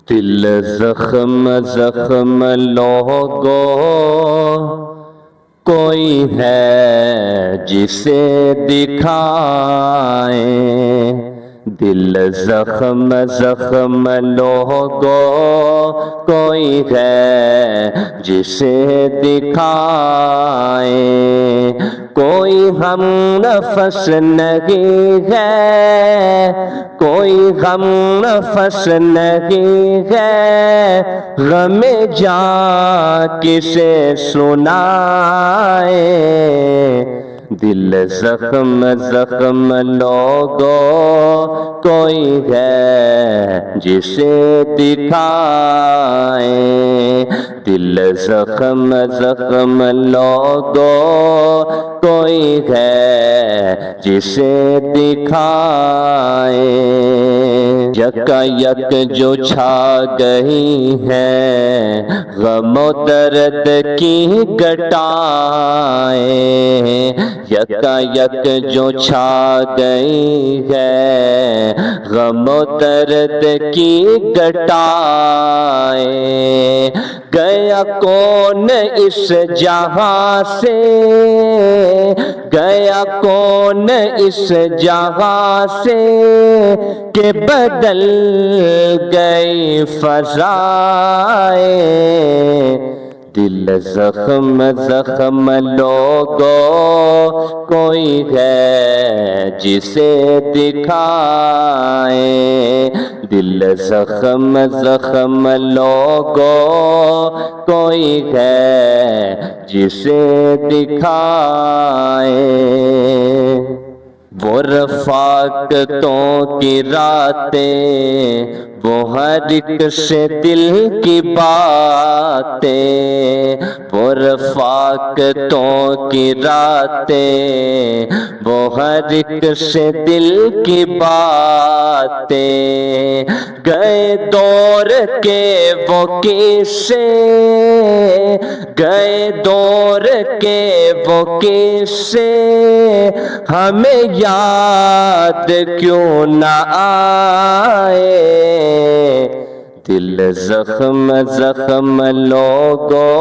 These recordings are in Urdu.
دل زخم زخم لوگو کوئی ہے جسے دکھائیں، دل زخم زخم لوگو کوئی ہے جسے دکھائیں، کوئی ہم نفس نہیں ہے، کوئی ہم نفس نہیں ہے، غم جاں کسے سنائے، دل زخم زخم لوگو کوئی ہے جسے دکھائیں، دل زخم زخم لوگو کوئی ہے جسے دکھائیں، یکا یک جو چھا گئی ہے غم و درد کی گٹائیں، یکا یک جو چھا گئی ہے غم و درد کی گٹائیں، گیا کون اس جہاں سے، گیا کون اس جہاں سے کہ بدل گئی فضائیں، دل زخم زخم لوگو کوئی ہے جسے دکھائیں، دل زخم زخم لوگو کوئی ہے جسے دکھائیں، وہ رفاقتوں کی راتیں، وہ ہر ایک سے دل کی باتیں، وہ رفاقتوں کی راتیں، وہ ہر ایک سے دل کی باتیں، گئے دور کے وہ قصے، گئے دور کے وہ قصے، ہمیں یاد کیوں نہ آئے، دل زخم زخم لوگو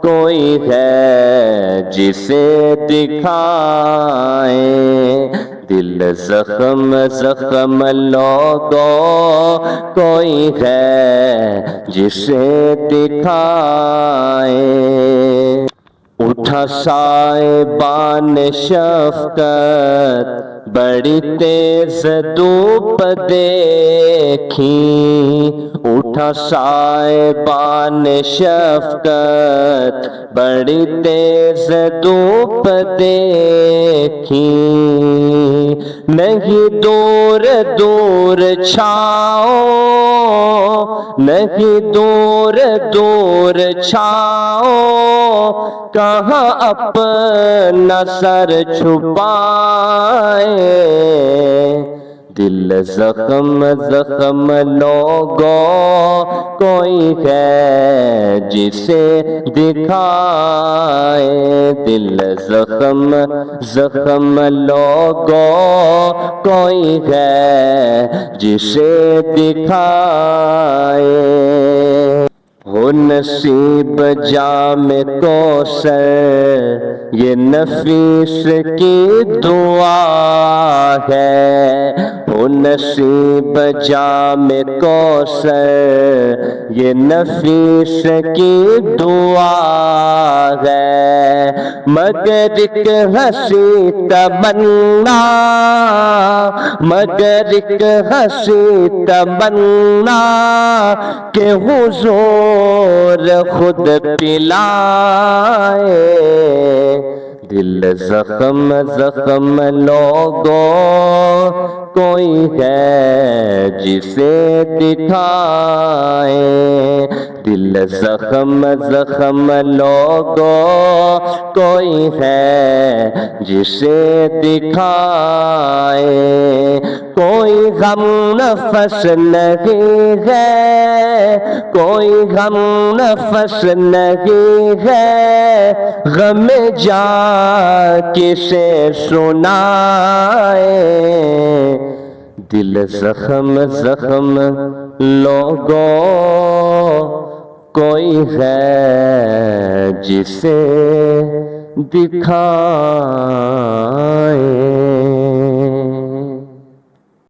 کوئی ہے جسے دکھائیں، دل زخم زخم لوگو کوئی ہے جسے دکھائیں، اٹھا سائبان شفقت بڑی تیز دھوپ دیکھی، اٹھا سائبان شفقت بڑی تیز دھوپ دیکھی، نہیں دور دور چھاؤ، نہیں دور دور چھاؤ، کہاں اپنا سر چھپائے، دل زخم زخم لوگو کوئی ہے جسے دکھائیں، دل زخم زخم لوگو کوئی ہے جسے دکھائیں، ہو نصیب جام کوثر یہ نفیس کی دعا ہے، ہو نصیب جام کوثر یہ نفیس کی دعا ہے، مگر ایک ہنسی تمنا، مگر ایک ہنسی تمنا کہ حضور خود پلائے، دل زخم زخم لوگو کوئی ہے جسے دکھائیں، دل زخم زخم لوگو کوئی ہے جسے دکھائیں، کوئی غم نفس نہیں ہے، کوئی غم نفس نہیں ہے، غم جاں کسے سنائے، دل زخم زخم لوگوں کوئی ہے جسے دکھائیں